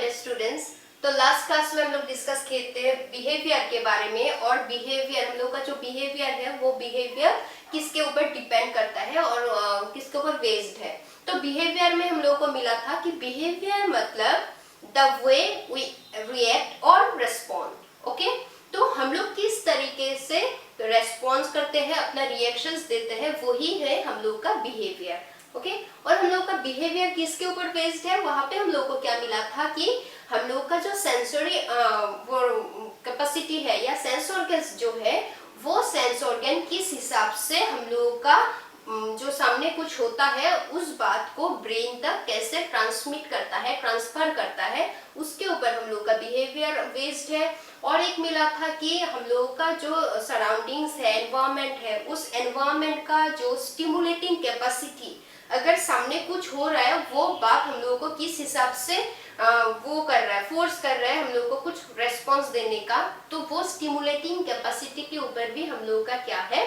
Dear students. तो last class में हम लोग डिस्कस किए थे बिहेवियर के बारे में, और बिहेवियर हम लोग का जो बिहेवियर है वो बिहेवियर किसके ऊपर डिपेंड करता है और किसके ऊपर बेस्ड है। तो बिहेवियर में हम लोग को मिला था कि बिहेवियर मतलब द वे वी रिएक्ट और रेस्पॉन्ड। ओके, तो हम लोग किस तरीके से रेस्पॉन्स करते हैं, अपना रिएक्शंस देते हैं, वही है हम लोग का बिहेवियर। ओके, और हम लोग का बिहेवियर किसके ऊपर बेस्ड है, वहां पे हम लोग को क्या मिला था कि हम लोग का जो सेंसरी वो कैपेसिटी है या सेंस ऑर्गन्स जो है, वो सेंस ऑर्गन किस हिसाब से हम लोग का जो सामने कुछ होता है उस बात को ब्रेन तक कैसे ट्रांसमिट करता है, ट्रांसफर करता है, उसके ऊपर हम लोग का बिहेवियर बेस्ड है। और एक मिला था कि हम लोग का जो सराउंडिंग्स है, एनवायरनमेंट है, उस एनवायरनमेंट का जो स्टिमुलेटिंग कैपेसिटी, अगर सामने कुछ हो रहा है वो बात हम लोगों को किस हिसाब से वो कर रहा है, फोर्स कर रहा है हम लोग को कुछ रेस्पॉन्स देने का, तो वो स्टिमुलेटिंग कैपेसिटी के ऊपर भी हम लोग का क्या है,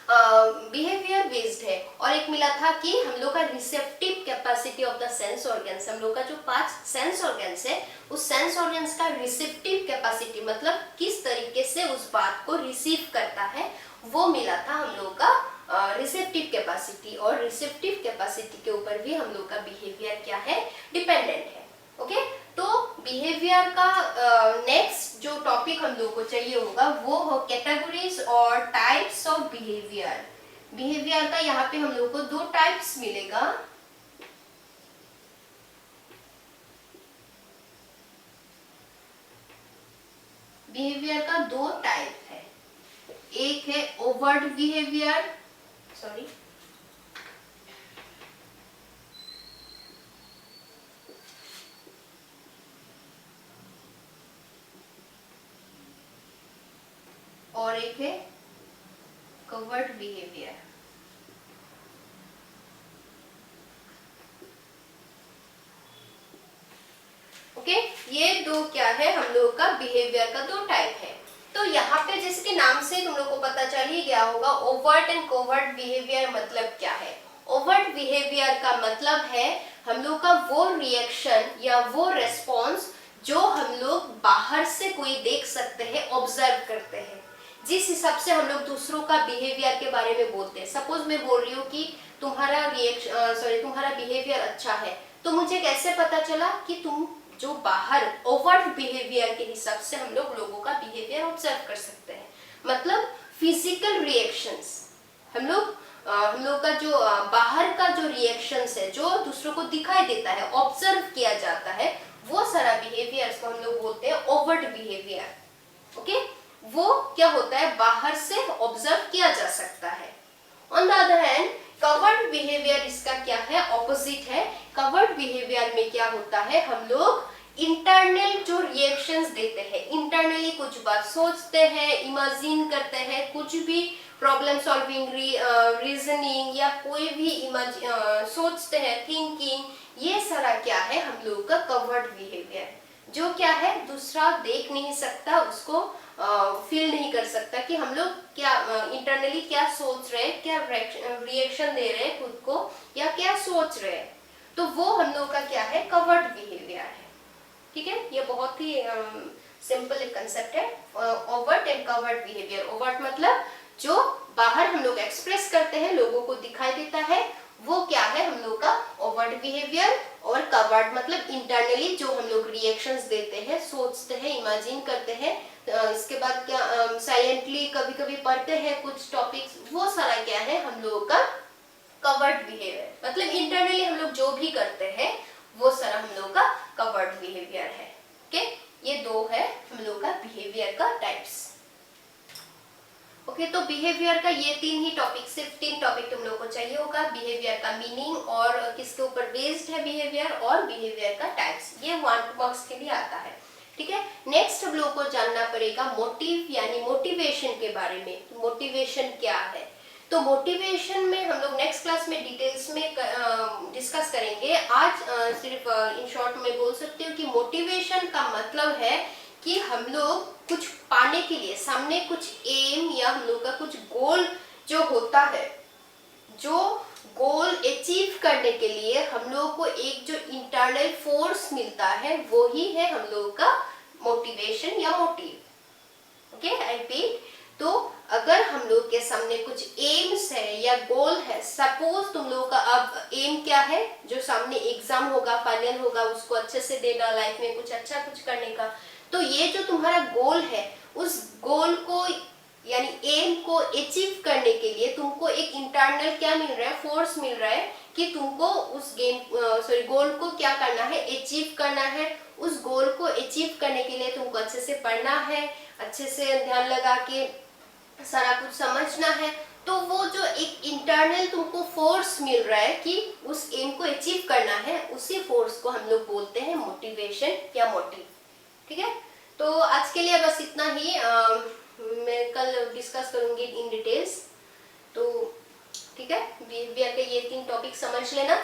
बिहेवियर बेस्ड है। और एक मिला था कि हम लोग का receptive capacity of the sense organs, हम लोग का जो 5 सेंस ऑर्गन्स है, उस सेंस ऑर्गन्स का रिसेप्टिव कैपेसिटी मतलब किस तरीके से उस बात को रिसीव करता है, वो मिला था हम लोग का रिसेप्टिव कैपेसिटी। और रिसेप्टिव कैपेसिटी के ऊपर भी हम लोग का बिहेवियर क्या है, डिपेंडेंट है। ओके, तो बिहेवियर का नेक्स्ट जो टॉपिक हम लोग को चाहिए होगा वो हो कैटेगरीज और टाइप्स ऑफ बिहेवियर। बिहेवियर का यहाँ पे हम लोग को 2 टाइप्स मिलेगा। बिहेवियर का 2 टाइप है, एक है ओवर्ट बिहेवियर, सॉरी और एक है कवर्ट बिहेवियर। ओके, ये 2 क्या है, हम लोग का बिहेवियर का 2 टाइप है। तो यहाँ पे जिसके नाम से तुम लोग को पता चल ही गया होगा, ओवर्ट एंड कोवर्ट बिहेवियर मतलब क्या है। ओवर्ट बिहेवियर का मतलब है हम लोग का वो रिएक्शन या वो रेस्पॉन्स जो हम लोग बाहर से कोई देख सकते हैं, ऑब्जर्व करते हैं, जिस हिसाब से हम लोग दूसरों का बिहेवियर के बारे में बोलते हैं। सपोज मैं बोल रही हूँ कि तुम्हारा तुम्हारा बिहेवियर अच्छा है, तो मुझे कैसे पता चला कि तुम जो बाहर ओवर्ट बिहेवियर के हिसाब से हम लोग लोगों का बिहेवियर ऑब्जर्व कर सकते हैं, मतलब फिजिकल रिएक्शंस, हम लोग का जो बाहर का जो रिएक्शंस है, जो दूसरों को दिखाई देता है, ऑब्जर्व किया जाता है, वो सारा बिहेवियर को हम लोग बोलते हैं ओवर्ट बिहेवियर। ओके, वो क्या होता है, बाहर से ऑब्जर्व किया जा सकता है। On the other hand covered behaviour इसका क्या है, ऑपोजिट है। कवर्ड बिहेवियर में क्या होता है, हम लोग इंटरनल जो रिएक्शंस देते हैं, इंटरनली कुछ बात सोचते हैं, इमेजिन करते हैं, कुछ भी प्रॉब्लम सॉल्विंग, रीजनिंग या कोई भी सोचते हैं, थिंकिंग, ये सारा क्या है हम लोग का कवर्ड बिहेवियर, जो क्या है दूसरा देख नहीं सकता, उसको फील नहीं कर सकता कि हम लोग क्या इंटरनली क्या सोच रहे हैं, क्या रिएक्शन दे रहे हैं खुद को, या क्या सोच रहे हैं, तो वो हम लोग का क्या है, कवर्ड बिहेवियर है। ठीक है, ये बहुत ही सिंपल एक कंसेप्ट है, overt and covered behaviour. Overt मतलब जो बाहर हम लोग एक्सप्रेस करते हैं, लोगों को दिखाई देता है, वो क्या है हम लोग का ओवर्ट बिहेवियर। और कवर्ड मतलब इंटरनली जो हम लोग रिएक्शंस देते हैं, सोचते हैं, इमेजिन करते हैं, इसके बाद क्या साइलेंटली कभी कभी पढ़ते हैं कुछ टॉपिक्स, वो सारा क्या है हम लोगों का कवर्ड बिहेवियर, मतलब इंटरनली हम लोग जो भी करते हैं वो सारा हम लोग का कवर्ड बिहेवियर है। ओके, ये 2 है हम लोग का बिहेवियर का टाइप्स। ओके, तो बिहेवियर का ये 3 ही टॉपिक, सिर्फ 3 टॉपिक तुम लोगों को चाहिए होगा। बिहेवियर का मीनिंग और किसके ऊपर बेस्ड है बिहेवियर, और बिहेवियर का टाइप्स, ये 1 मार्क्स के लिए आता है। ठीक है, नेक्स्ट हम लोग को जानना पड़ेगा मोटिव यानी मोटिवेशन के बारे में। मोटिवेशन क्या है, तो मोटिवेशन में हम लोग नेक्स्ट क्लास में डिटेल्स में डिस्कस करेंगे। आज सिर्फ इन शॉर्ट में बोल सकती हूँ कि मोटिवेशन का मतलब है कि हम लोग कुछ पाने के लिए, सामने कुछ एम या हम लोग का कुछ गोल जो होता है, जो गोल अचीव करने के लिए हम लोगों को एक जो इंटरनल फोर्स मिलता है वो ही है हम लोगों का मोटिवेशन या मोटिव। Okay, I repeat. तो अगर हम लोग के सामने कुछ एम्स है या गोल है, सपोज तुम लोगों का अब एम क्या है, जो सामने एग्जाम होगा, फाइनल होगा, उसको अच्छे से देना, लाइफ में कुछ अच्छा कुछ करने का, तो ये जो तुम्हारा गोल है, उस गोल को यानी एम को अचीव करने के लिए तुमको एक इंटरनल क्या मिल रहा है, फोर्स मिल रहा है कि तुमको उस गोल को क्या करना है, अचीव करना है। उस गोल को अचीव करने के लिए तुमको अच्छे से पढ़ना है, अच्छे से ध्यान लगा के सारा कुछ समझना है। तो वो जो एक इंटरनल तुमको फोर्स मिल रहा है कि उस एम को अचीव करना है, उसी फोर्स को हम लोग बोलते हैं मोटिवेशन या मोटिव। ठीक है, तो आज के लिए बस इतना ही। मैं कल डिस्कस करूंगी इन डिटेल्स। तो ठीक है, बिहेवियर के ये 3 टॉपिक समझ लेना।